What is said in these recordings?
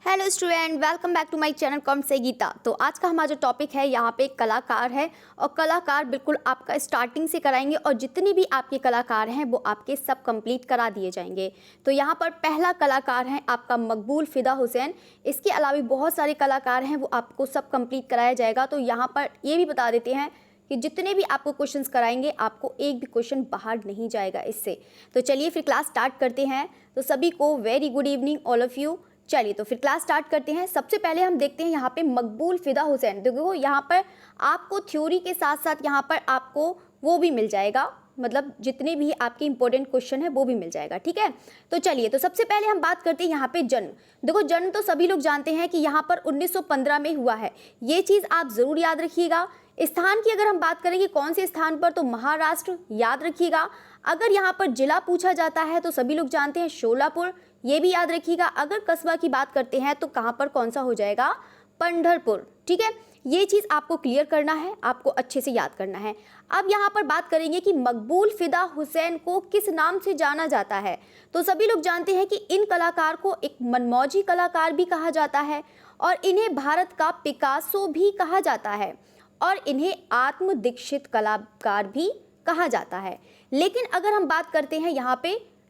Hello student, welcome back to my channel कॉम से गीता। तो आज का हमारा जो टॉपिक है यहाँ पे कलाकार है और कलाकार बिल्कुल आपका स्टार्टिंग से कराएंगे और जितने भी आपके कलाकार हैं वो आपके सब कंप्लीट करा दिए जाएंगे। तो यहाँ पर पहला कलाकार है आपका मकबूल फ़िदा हुसैन। इसके अलावा भी बहुत सारे कलाकार हैं, वो आपको सब कंप्लीट कराया जाएगा। तो यहाँ पर ये भी बता देते हैं कि जितने भी आपको क्वेश्चंस कराएंगे आपको एक भी क्वेश्चन बाहर नहीं जाएगा इससे। तो चलिए फिर क्लास स्टार्ट करते हैं। तो सभी को very good evening all of you. चलिए तो फिर क्लास स्टार्ट करते हैं। सबसे पहले हम देखते हैं यहाँ पे मकबूल फ़िदा हुसैन। देखो यहाँ पर आपको थ्योरी के साथ साथ यहाँ पर आपको वो भी मिल जाएगा, मतलब जितने भी आपके इंपॉर्टेंट क्वेश्चन है वो भी मिल जाएगा। ठीक है, तो चलिए तो सबसे पहले हम बात करते हैं यहाँ पे जन्म। देखो जन्म तो सभी लोग जानते हैं कि यहाँ पर 1915 में हुआ है, ये चीज़ आप ज़रूर याद रखिएगा। स्थान की अगर हम बात करेंगे कौन से स्थान पर, तो महाराष्ट्र याद रखिएगा। अगर यहाँ पर जिला पूछा जाता है तो सभी लोग जानते हैं शोलापुर, ये भी याद रखिएगा। अगर कस्बा की बात करते हैं तो कहाँ पर कौन सा हो जाएगा, पंढरपुर। ठीक है, ये चीज़ आपको क्लियर करना है, आपको अच्छे से याद करना है। अब यहाँ पर बात करेंगे कि मकबूल फ़िदा हुसैन को किस नाम से जाना जाता है। तो सभी लोग जानते हैं कि इन कलाकार को एक मनमौजी कलाकार भी कहा जाता है और इन्हें भारत का पिकासो भी कहा जाता है और इन्हें आत्मदीक्षित कलाकार भी कहा जाता है। लेकिन अगर हम बात करते हैं यहाँ पे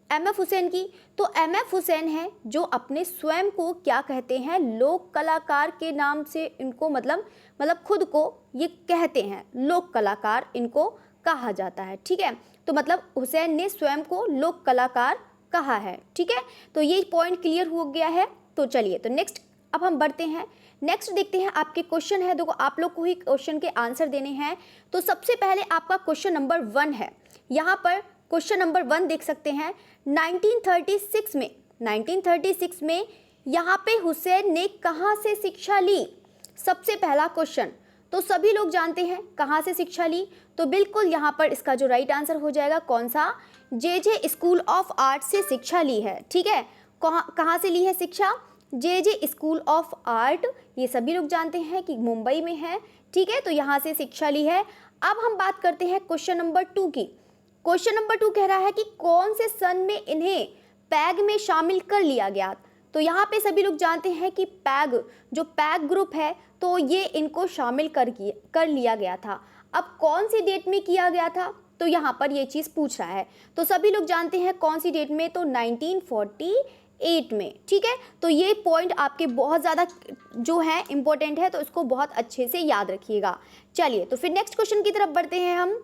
एम.एफ. हुसैन की, तो एम.एफ. हुसैन है जो अपने स्वयं को क्या कहते हैं, लोक कलाकार के नाम से इनको मतलब खुद को ये कहते हैं, लोक कलाकार इनको कहा जाता है। ठीक है, तो मतलब हुसैन ने स्वयं को लोक कलाकार कहा है। ठीक है, तो ये पॉइंट क्लियर हो गया है। तो चलिए तो नेक्स्ट अब हम बढ़ते हैं। नेक्स्ट देखते हैं आपके क्वेश्चन है। देखो आप लोग को ही क्वेश्चन के आंसर देने हैं। तो सबसे पहले आपका क्वेश्चन नंबर 1 है। यहाँ पर क्वेश्चन नंबर 1 देख सकते हैं। 1936 में यहाँ पे हुसैन ने कहाँ से शिक्षा ली, सबसे पहला क्वेश्चन। तो सभी लोग जानते हैं कहाँ से शिक्षा ली, तो बिल्कुल यहाँ पर इसका जो राइट आंसर हो जाएगा कौन सा, जे स्कूल ऑफ आर्ट से शिक्षा ली है। ठीक है, कहाँ से ली है शिक्षा, जे स्कूल ऑफ आर्ट, ये सभी लोग जानते हैं कि मुंबई में है। ठीक है, तो यहाँ से शिक्षा ली है। अब हम बात करते हैं क्वेश्चन नंबर 2 की। क्वेश्चन नंबर 2 कह रहा है कि कौन से सन में इन्हें पैग में शामिल कर लिया गया। तो यहाँ पे सभी लोग जानते हैं कि पैग ग्रुप है तो ये इनको शामिल कर लिया गया था। अब कौन सी डेट में किया गया था, तो यहाँ पर ये चीज़ पूछ रहा है। तो सभी लोग जानते हैं कौन सी डेट में, तो 1948 में। ठीक है, तो ये पॉइंट आपके बहुत ज़्यादा जो है इंपॉर्टेंट है, तो इसको बहुत अच्छे से याद रखिएगा। चलिए तो फिर नेक्स्ट क्वेश्चन की तरफ बढ़ते हैं हम।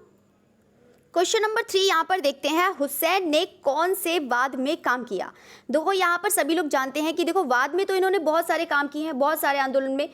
क्वेश्चन नंबर 3 यहाँ पर देखते हैं, हुसैन ने कौन से वाद में काम किया। देखो यहाँ पर सभी लोग जानते हैं कि देखो वाद में तो इन्होंने बहुत सारे काम किए हैं, बहुत सारे आंदोलन में।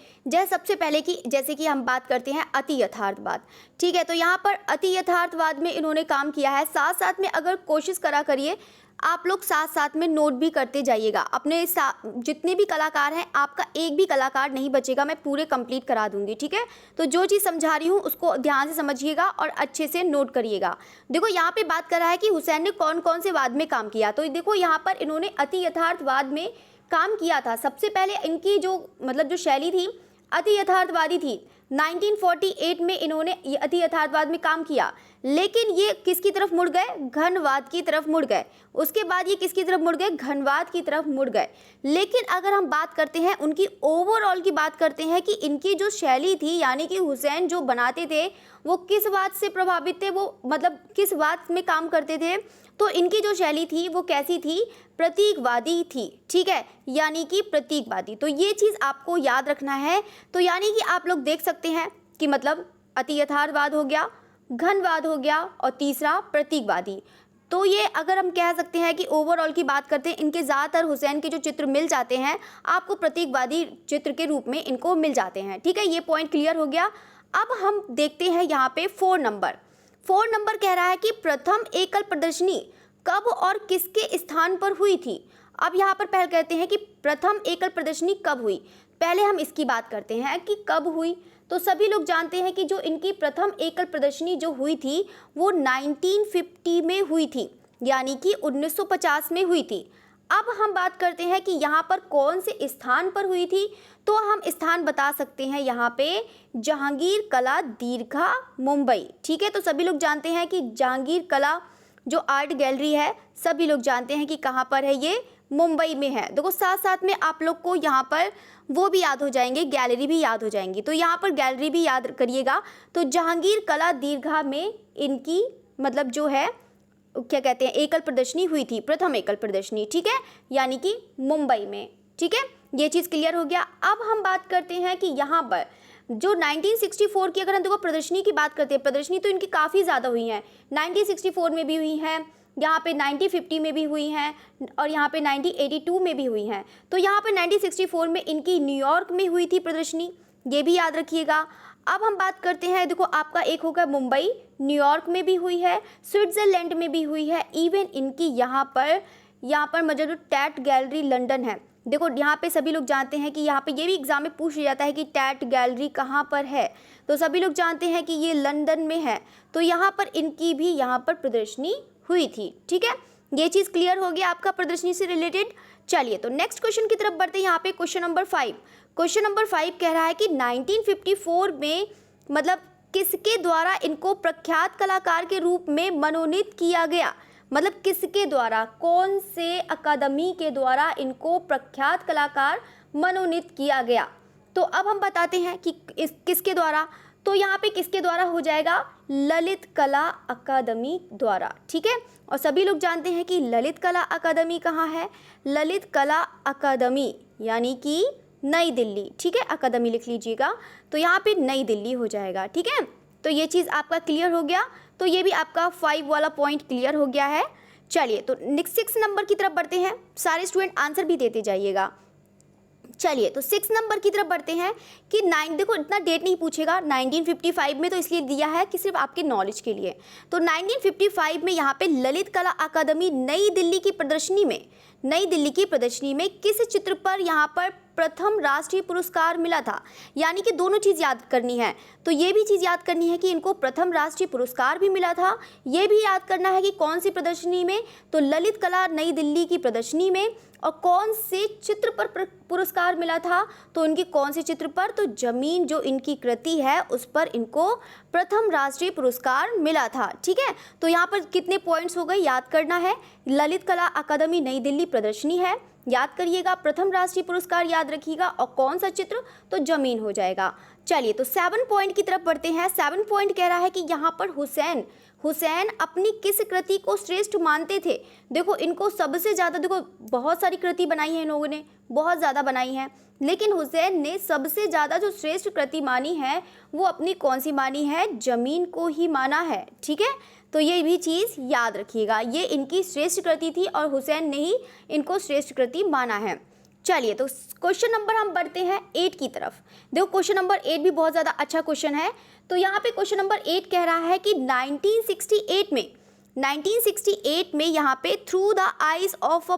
सबसे पहले की जैसे कि हम बात करते हैं अति यथार्थवाद। ठीक है, तो यहाँ पर अति यथार्थवाद में इन्होंने काम किया है। साथ साथ में अगर कोशिश करिए आप लोग साथ साथ में नोट भी करते जाइएगा। अपने जितने भी कलाकार हैं आपका एक भी कलाकार नहीं बचेगा, मैं पूरे कंप्लीट करा दूंगी। ठीक है, तो जो चीज़ समझा रही हूँ उसको ध्यान से समझिएगा और अच्छे से नोट करिएगा। देखो यहाँ पे बात कर रहा है कि हुसैन ने कौन कौन से वाद में काम किया। तो देखो यहाँ पर इन्होंने अति यथार्थवाद में काम किया था। सबसे पहले इनकी जो शैली थी अति यथार्थवादी थी। 1948 में इन्होंने अति यथार्थवाद में काम किया, लेकिन ये किसकी तरफ मुड़ गए, घनवाद की तरफ मुड़ गए। उसके बाद ये किसकी तरफ मुड़ गए, घनवाद की तरफ मुड़ गए। लेकिन अगर हम बात करते हैं उनकी ओवरऑल की बात करते हैं कि इनकी जो शैली थी, यानी कि हुसैन जो बनाते थे वो किस बात से प्रभावित थे, वो मतलब किस बात में काम करते थे, तो इनकी जो शैली थी वो कैसी थी, प्रतीकवादी थी। ठीक है, यानी कि प्रतीकवादी। तो ये चीज़ आपको याद रखना है। तो यानी कि आप लोग देख सकते हैं कि मतलब अति यथार्थवाद हो गया, घनवाद हो गया और तीसरा प्रतीकवादी। तो ये अगर हम कह सकते हैं कि ओवरऑल की बात करते हैं, इनके ज़्यादातर हुसैन के जो चित्र मिल जाते हैं आपको प्रतीकवादी चित्र के रूप में इनको मिल जाते हैं। ठीक है, ये पॉइंट क्लियर हो गया। अब हम देखते हैं यहाँ पे 4 नंबर कह रहा है कि प्रथम एकल प्रदर्शनी कब और किसके स्थान पर हुई थी। अब यहाँ पर पहले कहते हैं कि प्रथम एकल प्रदर्शनी कब हुई। पहले हम इसकी बात करते हैं कि कब हुई। तो सभी लोग जानते हैं कि जो इनकी प्रथम एकल प्रदर्शनी जो हुई थी वो 1950 में हुई थी, यानी कि 1950 में हुई थी। अब हम बात करते हैं कि यहाँ पर कौन से स्थान पर हुई थी, तो हम स्थान बता सकते हैं यहाँ पे जहांगीर कला दीर्घा मुंबई। ठीक है, तो सभी लोग जानते हैं कि जहांगीर कला जो आर्ट गैलरी है सभी लोग जानते हैं कि कहाँ पर है, ये मुंबई में है। देखो साथ साथ में आप लोग को यहाँ पर वो भी याद हो जाएंगे, गैलरी भी याद हो जाएंगी, तो यहाँ पर गैलरी भी याद करिएगा। तो जहांगीर कला दीर्घा में इनकी मतलब जो है क्या कहते हैं एकल प्रदर्शनी हुई थी, प्रथम एकल प्रदर्शनी, ठीक है, यानी कि मुंबई में। ठीक है, ये चीज़ क्लियर हो गया। अब हम बात करते हैं कि यहाँ पर जो 1964 की अगर हम देखो प्रदर्शनी की बात करते हैं, प्रदर्शनी तो इनकी काफ़ी ज़्यादा हुई हैं, 1964 में भी हुई हैं, यहाँ पे 1950 में भी हुई हैं और यहाँ पे 1982 में भी हुई हैं। तो यहाँ पे 1964 में इनकी न्यूयॉर्क में हुई थी प्रदर्शनी, ये भी याद रखिएगा। अब हम बात करते हैं, देखो आपका एक होगा मुंबई, न्यूयॉर्क में भी हुई है, स्विट्ज़रलैंड में भी हुई है, इवन इनकी यहाँ पर मतलब जो टैट गैलरी लंदन है। देखो यहाँ पे सभी लोग जानते हैं कि यहाँ पे ये भी एग्जाम में पूछ जाता है कि टैट गैलरी कहाँ पर है, तो सभी लोग जानते हैं कि ये लंदन में है। तो यहाँ पर इनकी भी यहाँ पर प्रदर्शनी हुई थी। ठीक है, ये चीज़ क्लियर हो गया आपका प्रदर्शनी से रिलेटेड। चलिए तो नेक्स्ट क्वेश्चन की तरफ बढ़ते हैं। यहाँ पे क्वेश्चन नंबर 5, क्वेश्चन नंबर 5 कह रहा है कि 1954 में मतलब किसके द्वारा इनको प्रख्यात कलाकार के रूप में मनोनीत किया गया, मतलब किसके द्वारा, कौन से अकादमी के द्वारा इनको प्रख्यात कलाकार मनोनीत किया गया। तो अब हम बताते हैं कि किसके द्वारा, तो यहाँ पे किसके द्वारा हो जाएगा, ललित कला अकादमी द्वारा। ठीक है, और सभी लोग जानते हैं कि ललित कला अकादमी कहाँ है, ललित कला अकादमी यानी कि नई दिल्ली। ठीक है, अकादमी लिख लीजिएगा, तो यहाँ पे नई दिल्ली हो जाएगा। ठीक है, तो ये चीज़ आपका क्लियर हो गया, तो ये भी आपका 5 वाला पॉइंट क्लियर हो गया है। चलिए तो नेक्स्ट 6 नंबर की तरफ बढ़ते हैं, सारे स्टूडेंट आंसर भी देते जाइएगा। चलिए तो 6 नंबर की तरफ बढ़ते हैं कि 9, देखो इतना डेट नहीं पूछेगा 1955 में, तो इसलिए दिया है कि सिर्फ आपके नॉलेज के लिए। तो 1955 में यहाँ पे ललित कला अकादमी नई दिल्ली की प्रदर्शनी में किस चित्र पर यहाँ पर प्रथम राष्ट्रीय पुरस्कार मिला था, यानी कि दोनों चीज़ याद करनी है। तो ये भी चीज़ याद करनी है कि इनको प्रथम राष्ट्रीय पुरस्कार भी मिला था, ये भी याद करना है कि कौन सी प्रदर्शनी में, तो ललित कला नई दिल्ली की प्रदर्शनी में। और कौन से चित्र पर पुरस्कार मिला था, तो इनकी कौन से चित्र पर, तो जमीन जो इनकी कृति है उस पर इनको प्रथम राष्ट्रीय पुरस्कार मिला था। ठीक है, तो यहाँ पर कितने पॉइंट्स हो गए याद करना है। ललित कला अकादमी नई दिल्ली प्रदर्शनी है, याद करिएगा, प्रथम राष्ट्रीय पुरस्कार याद रखिएगा, और कौन सा चित्र, तो जमीन हो जाएगा। चलिए तो 7 पॉइंट की तरफ बढ़ते हैं। 7 पॉइंट कह रहा है कि यहाँ पर हुसैन अपनी किस कृति को श्रेष्ठ मानते थे। देखो इनको सबसे ज़्यादा, देखो बहुत सारी कृति बनाई है इन लोगों ने, बहुत ज़्यादा बनाई है, लेकिन हुसैन ने सबसे ज़्यादा जो श्रेष्ठ कृति मानी है वो अपनी कौन सी मानी है, जमीन को ही माना है। ठीक है, तो ये भी चीज़ याद रखिएगा, ये इनकी श्रेष्ठ कृति थी और हुसैन ने ही इनको श्रेष्ठ कृति माना है। चलिए तो क्वेश्चन नंबर हम बढ़ते हैं 8 की तरफ। देखो क्वेश्चन नंबर 8 भी बहुत ज़्यादा अच्छा क्वेश्चन है। तो यहाँ पे क्वेश्चन नंबर 8 कह रहा है कि 1968 में यहाँ पे through the eyes of a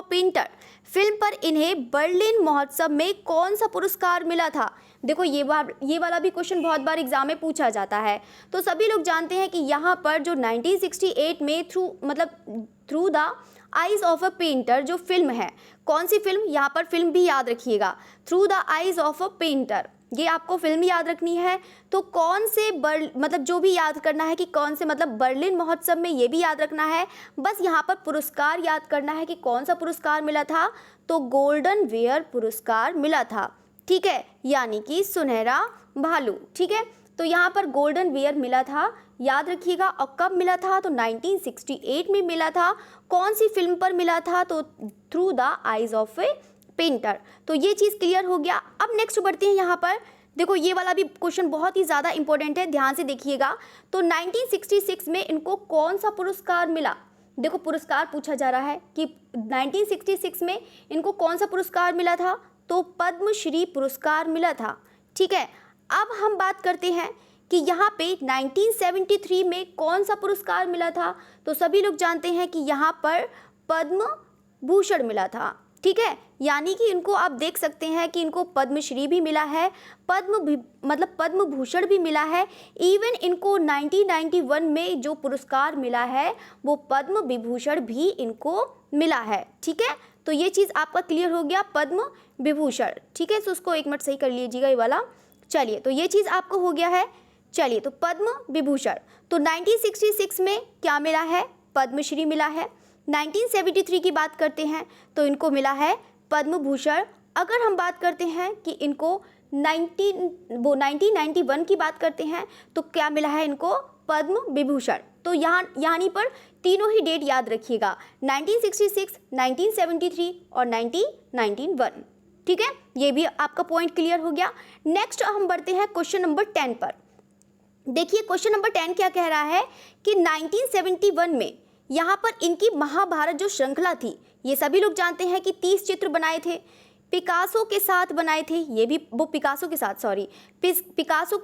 painter film पर इन्हें बर्लिन महोत्सव में कौन सा पुरस्कार मिला था। देखो ये वाला भी क्वेश्चन बहुत बार एग्जाम में पूछा जाता है। तो सभी लोग जानते हैं कि यहाँ पर जो 1968 में through the eyes of a painter जो फिल्म है, कौन सी फिल्म, यहाँ पर फिल्म भी याद रखिएगा, through the eyes of a painter, ये आपको फिल्म याद रखनी है। तो कौन से मतलब जो भी याद करना है कि कौन से मतलब बर्लिन महोत्सव में, ये भी याद रखना है। बस यहाँ पर पुरस्कार याद करना है कि कौन सा पुरस्कार मिला था, तो गोल्डन वेयर पुरस्कार मिला था। ठीक है, यानी कि सुनहरा भालू। ठीक है, तो यहाँ पर गोल्डन वेयर मिला था, याद रखिएगा। और कब मिला था, तो 1968 में मिला था। कौन सी फिल्म पर मिला था, तो through the eyes of A painter. तो ये चीज़ क्लियर हो गया। अब नेक्स्ट बढ़ते हैं यहाँ पर, देखो ये वाला भी क्वेश्चन बहुत ही ज़्यादा इंपॉर्टेंट है, ध्यान से देखिएगा। तो 1966 में इनको कौन सा पुरस्कार मिला। देखो पुरस्कार पूछा जा रहा है कि 1966 में इनको कौन सा पुरस्कार मिला था, तो पद्मश्री पुरस्कार मिला था। ठीक है, अब हम बात करते हैं कि यहाँ पे 1973 में कौन सा पुरस्कार मिला था। तो सभी लोग जानते हैं कि यहाँ पर पद्म भूषण मिला था। ठीक है, यानी कि इनको आप देख सकते हैं कि इनको पद्मश्री भी मिला है, पद्म भूषण भी मिला है। इवन इनको 1991 में जो पुरस्कार मिला है वो पद्म विभूषण भी इनको मिला है। ठीक है, तो ये चीज़ आपका क्लियर हो गया, पद्म विभूषण। ठीक है, तो उसको एक मिनट सही कर लीजिएगा ये वाला। चलिए तो ये चीज़ आपको हो गया है। चलिए तो पद्म विभूषण, तो 1966 में क्या मिला है, पद्मश्री मिला है। 1973 की बात करते हैं तो इनको मिला है पद्म भूषण। अगर हम बात करते हैं कि इनको 1991 की बात करते हैं तो क्या मिला है इनको पद्म विभूषण। तो यहाँ पर तीनों ही डेट याद रखिएगा, 1966, 1973 और 1991। ठीक है, ये भी आपका पॉइंट क्लियर हो गया। नेक्स्ट हम बढ़ते हैं क्वेश्चन नंबर 10 पर। देखिए क्वेश्चन नंबर 10 क्या कह रहा है कि 1971 में यहाँ पर इनकी महाभारत जो श्रृंखला थी, ये सभी लोग जानते हैं कि 30 चित्र बनाए थे, पिकासो के साथ बनाए थे, ये भी वो पिकासो के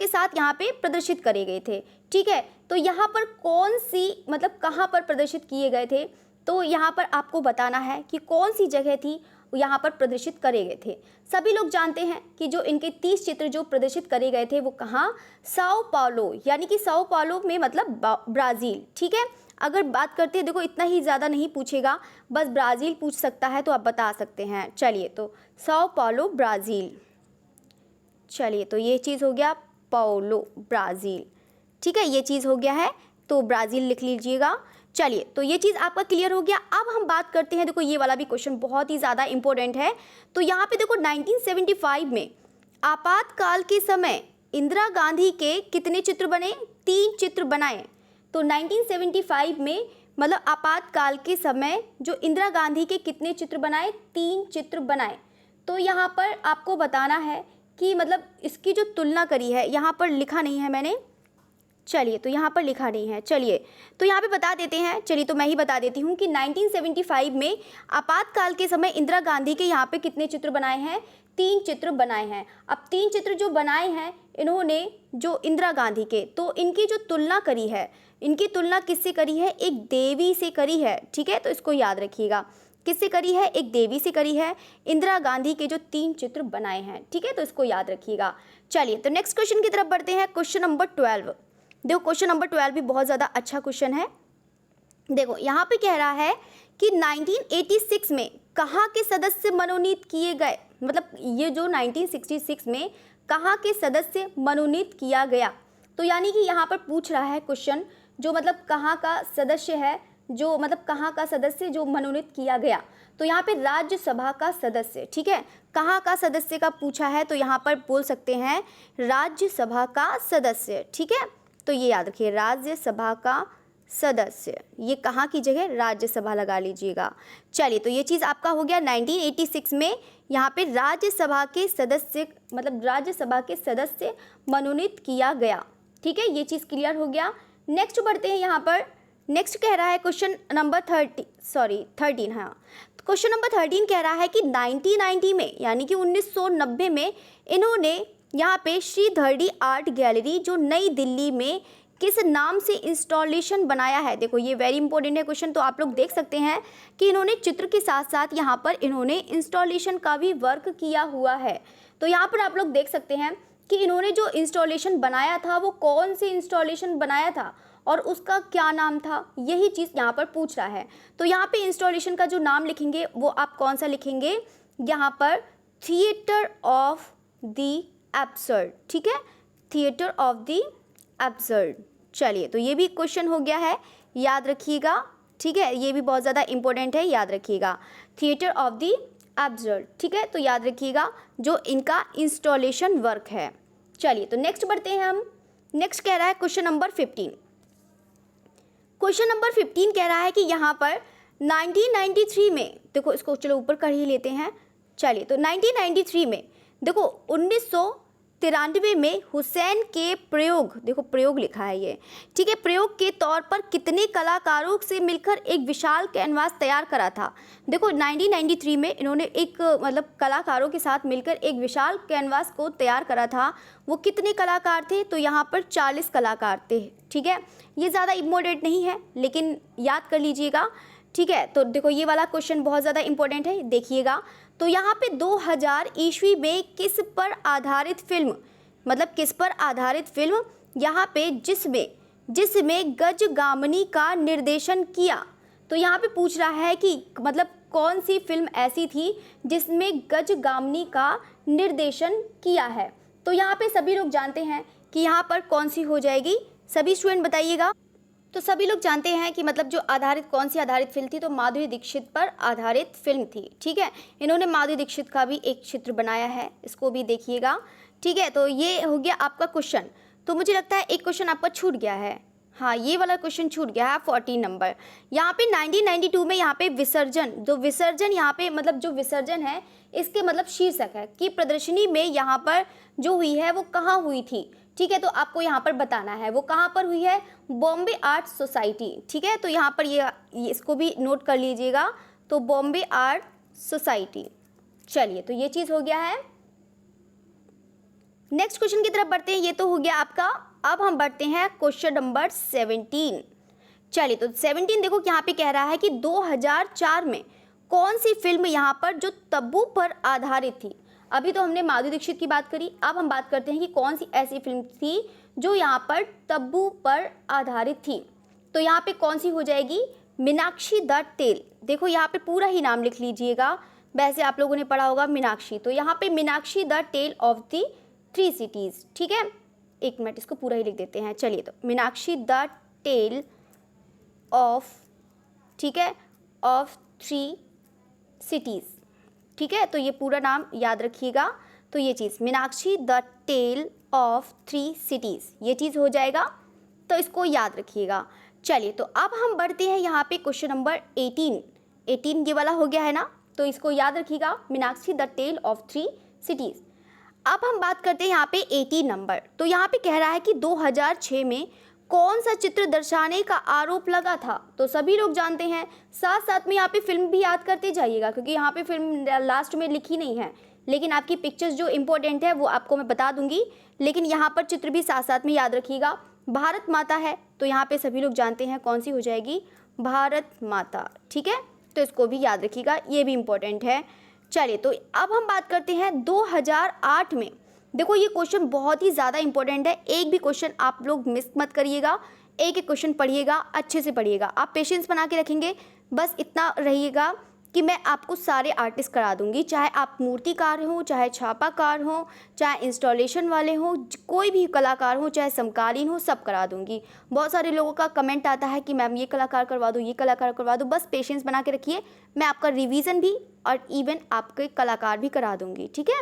साथ यहाँ पे प्रदर्शित करे गए थे। ठीक है, तो यहाँ पर कौन सी मतलब कहाँ पर प्रदर्शित किए गए थे, तो यहाँ पर आपको बताना है कि कौन सी जगह थी यहाँ पर प्रदर्शित करे गए थे। सभी लोग जानते हैं कि जो इनके 30 चित्र जो प्रदर्शित करे गए थे वो कहाँ, साओ पाउलो, यानी कि साओ पाउलो में मतलब ब्राज़ील। ठीक है, अगर बात करते हैं, देखो इतना ही ज़्यादा नहीं पूछेगा, बस ब्राज़ील पूछ सकता है तो आप बता सकते हैं। चलिए, तो साओ पाउलो ब्राज़ील। चलिए, तो ये चीज़ हो गया पाउलो ब्राज़ील। ठीक है, ये चीज़ हो गया है, तो ब्राज़ील लिख लीजिएगा। चलिए, तो ये चीज़ आपका क्लियर हो गया। अब हम बात करते हैं, देखो ये वाला भी क्वेश्चन बहुत ही ज़्यादा इंपॉर्टेंट है। तो यहाँ पे देखो 1975 में आपातकाल के समय इंदिरा गांधी के कितने चित्र बने, 3 चित्र बनाए। तो 1975 में मतलब आपातकाल के समय जो इंदिरा गांधी के कितने चित्र बनाए, 3 चित्र बनाए। तो यहाँ पर आपको बताना है कि मतलब इसकी जो तुलना करी है, यहाँ पर लिखा नहीं है मैंने, चलिए तो यहाँ पर लिखा नहीं है, चलिए तो यहाँ पे बता देते हैं। चलिए तो मैं ही बता देती हूँ कि 1975 में आपातकाल के समय इंदिरा गांधी के यहाँ पे कितने चित्र बनाए हैं, 3 चित्र बनाए हैं। अब 3 चित्र जो बनाए हैं इन्होंने जो इंदिरा गांधी के, तो इनकी जो तुलना करी है, इनकी तुलना किससे करी है, एक देवी से करी है। ठीक है, तो इसको याद रखिएगा, किससे करी है, एक देवी से करी है, इंदिरा गांधी के जो 3 चित्र बनाए हैं। ठीक है, तो इसको याद रखिएगा। चलिए तो नेक्स्ट क्वेश्चन की तरफ बढ़ते हैं, क्वेश्चन नंबर 12। देखो क्वेश्चन नंबर 12 भी बहुत ज़्यादा अच्छा क्वेश्चन है। देखो यहाँ पे कह रहा है कि 1986 में कहाँ के सदस्य मनोनीत किए गए, मतलब ये जो 1966 में कहाँ के सदस्य मनोनीत किया गया। तो यानी कि यहाँ पर पूछ रहा है क्वेश्चन, जो मतलब कहाँ का सदस्य है, जो मतलब कहाँ का सदस्य जो मनोनीत किया गया। तो यहाँ पे राज्यसभा का सदस्य। ठीक है, कहाँ का सदस्य का पूछा है, तो यहाँ पर बोल सकते हैं राज्यसभा का सदस्य। ठीक है, तो ये याद रखिए, राज्यसभा का सदस्य, ये कहाँ की जगह, राज्यसभा लगा लीजिएगा। चलिए, तो ये चीज़ आपका हो गया। 1986 में यहाँ पे राज्यसभा के सदस्य मतलब राज्यसभा के सदस्य मनोनीत किया गया। ठीक है, ये चीज़ क्लियर हो गया। नेक्स्ट बढ़ते हैं यहाँ पर। नेक्स्ट कह रहा है क्वेश्चन नंबर 13, हाँ, क्वेश्चन नंबर 13 कह रहा है कि 1990 में यानी कि 1990 में इन्होंने यहाँ पे श्री धरडी आर्ट गैलरी जो नई दिल्ली में किस नाम से इंस्टॉलेशन बनाया है। देखो ये वेरी इंपॉर्टेंट है क्वेश्चन, तो आप लोग देख सकते हैं कि इन्होंने चित्र के साथ साथ यहाँ पर इन्होंने इंस्टॉलेशन का भी वर्क किया हुआ है। तो यहाँ पर आप लोग देख सकते हैं कि इन्होंने जो इंस्टॉलेशन बनाया था वो कौन से इंस्टॉलेशन बनाया था और उसका क्या नाम था, यही चीज़ यहाँ पर पूछ रहा है। तो यहाँ पे इंस्टॉलेशन का जो नाम लिखेंगे वो आप कौन सा लिखेंगे, यहाँ पर थिएटर ऑफ द एब्सर्ड। ठीक है, थिएटर ऑफ द एब्सर्ड। चलिए, तो ये भी क्वेश्चन हो गया है, याद रखिएगा। ठीक है, ये भी बहुत ज़्यादा इंपॉर्टेंट है, याद रखिएगा, थिएटर ऑफ द एब्सर्ड। ठीक है, तो याद रखिएगा जो इनका इंस्टॉलेशन वर्क है। चलिए, तो नेक्स्ट बढ़ते हैं हम। नेक्स्ट कह रहा है क्वेश्चन नंबर 15। क्वेश्चन नंबर 15 कह रहा है कि यहाँ पर 1993 में, देखो इसको चलो ऊपर कर ही लेते हैं। चलिए, तो 1993 में देखो 1993 में हुसैन के प्रयोग, देखो प्रयोग लिखा है ये, ठीक है, प्रयोग के तौर पर कितने कलाकारों से मिलकर एक विशाल कैनवास तैयार करा था। देखो 1993 में इन्होंने एक मतलब कलाकारों के साथ मिलकर एक विशाल कैनवास को तैयार करा था। वो कितने कलाकार थे, तो यहाँ पर 40 कलाकार थे। ठीक है, ये ज़्यादा इम्पोर्टेंट नहीं है लेकिन याद कर लीजिएगा। ठीक है, तो देखो ये वाला क्वेश्चन बहुत ज़्यादा इंपॉर्टेंट है, देखिएगा। तो यहाँ पे 2000 ईस्वी में किस पर आधारित फिल्म, मतलब किस पर आधारित फिल्म यहाँ पे जिसमें गजगामनी का निर्देशन किया। तो यहाँ पे पूछ रहा है कि मतलब कौन सी फिल्म ऐसी थी जिसमें गजगामनी का निर्देशन किया है। तो यहाँ पे सभी लोग जानते हैं कि यहाँ पर कौन सी हो जाएगी, सभी स्टूडेंट बताइएगा। तो सभी लोग जानते हैं कि मतलब जो आधारित कौन सी आधारित फिल्म थी, तो माधुरी दीक्षित पर आधारित फिल्म थी। ठीक है, इन्होंने माधुरी दीक्षित का भी एक चित्र बनाया है, इसको भी देखिएगा। ठीक है, तो ये हो गया आपका क्वेश्चन। तो मुझे लगता है एक क्वेश्चन आपका छूट गया है। हाँ, ये वाला क्वेश्चन छूट गया है 14 नंबर। यहाँ पे 1992 में यहाँ पे विसर्जन, जो विसर्जन यहाँ पे मतलब जो विसर्जन है इसके मतलब शीर्षक है कि प्रदर्शनी में यहाँ पर जो हुई है वो कहाँ हुई थी। ठीक है, तो आपको यहाँ पर बताना है वो कहाँ पर हुई है, बॉम्बे आर्ट सोसाइटी। ठीक है, तो यहाँ पर ये इसको भी नोट कर लीजिएगा, तो बॉम्बे आर्ट सोसाइटी। चलिए, तो ये चीज़ हो गया है। नेक्स्ट क्वेश्चन की तरफ बढ़ते हैं, ये तो हो गया आपका। अब हम बढ़ते हैं क्वेश्चन नंबर 17। चलिए, तो 17 देखो यहाँ पे कह रहा है कि 2004 में कौन सी फिल्म यहाँ पर जो तब्बू पर आधारित थी। अभी तो हमने माधुरी दीक्षित की बात करी, अब हम बात करते हैं कि कौन सी ऐसी फिल्म थी जो यहाँ पर तब्बू पर आधारित थी। तो यहाँ पे कौन सी हो जाएगी, मीनाक्षी द टेल। देखो यहाँ पे पूरा ही नाम लिख लीजिएगा, वैसे आप लोगों ने पढ़ा होगा मीनाक्षी, तो यहाँ पे Meenakshi the tale of the 3 cities. ठीक है, एक मिनट इसको पूरा ही लिख देते हैं। चलिए, तो मीनाक्षी द टेल ऑफ, ठीक है, ऑफ 3 सिटीज़। ठीक है, तो ये पूरा नाम याद रखिएगा। तो ये चीज़ Meenakshi the tale of 3 cities, ये चीज़ हो जाएगा, तो इसको याद रखिएगा। चलिए, तो अब हम बढ़ते हैं यहाँ पे क्वेश्चन नंबर 18 ये वाला हो गया है ना, तो इसको याद रखिएगा, Meenakshi the tale of 3 cities. अब हम बात करते हैं यहाँ पे 18 नंबर। तो यहाँ पे कह रहा है कि 2006 में कौन सा चित्र दर्शाने का आरोप लगा था। तो सभी लोग जानते हैं, साथ साथ में यहाँ पे फिल्म भी याद करते जाइएगा, क्योंकि यहाँ पे फिल्म लास्ट में लिखी नहीं है, लेकिन आपकी पिक्चर्स जो इंपॉर्टेंट है वो आपको मैं बता दूंगी, लेकिन यहाँ पर चित्र भी साथ साथ में याद रखिएगा। भारत माता है, तो यहाँ पे सभी लोग जानते हैं कौन सी हो जाएगी, भारत माता। ठीक है, तो इसको भी याद रखिएगा, ये भी इम्पोर्टेंट है। चलिए, तो अब हम बात करते हैं 2008 में। देखो ये क्वेश्चन बहुत ही ज़्यादा इंपॉर्टेंट है, एक भी क्वेश्चन आप लोग मिस मत करिएगा, एक एक क्वेश्चन पढ़िएगा, अच्छे से पढ़िएगा। आप पेशेंस बना के रखेंगे, बस इतना रहिएगा कि मैं आपको सारे आर्टिस्ट करा दूंगी, चाहे आप मूर्तिकार हो, चाहे छापाकार हो, चाहे इंस्टॉलेशन वाले हो, कोई भी कलाकार हो, चाहे समकालीन हो, सब करा दूंगी। बहुत सारे लोगों का कमेंट आता है कि मैम ये कलाकार करवा दो, ये कलाकार करवा दो, बस पेशेंस बना के रखिए, मैं आपका रिवीजन भी और इवन आपके कलाकार भी करा दूंगी। ठीक है,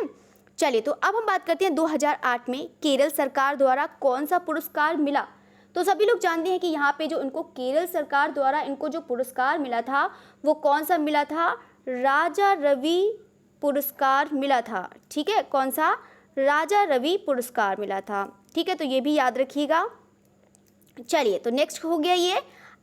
चलिए, तो अब हम बात करते हैं 2008 में केरल सरकार द्वारा कौन सा पुरस्कार मिला। तो सभी लोग जानते हैं कि यहाँ पे जो इनको केरल सरकार द्वारा इनको जो पुरस्कार मिला था वो कौन सा मिला था, राजा रवि पुरस्कार मिला था। ठीक है, कौन सा, राजा रवि पुरस्कार मिला था। ठीक है, तो ये भी याद रखिएगा। चलिए, तो नेक्स्ट हो गया ये।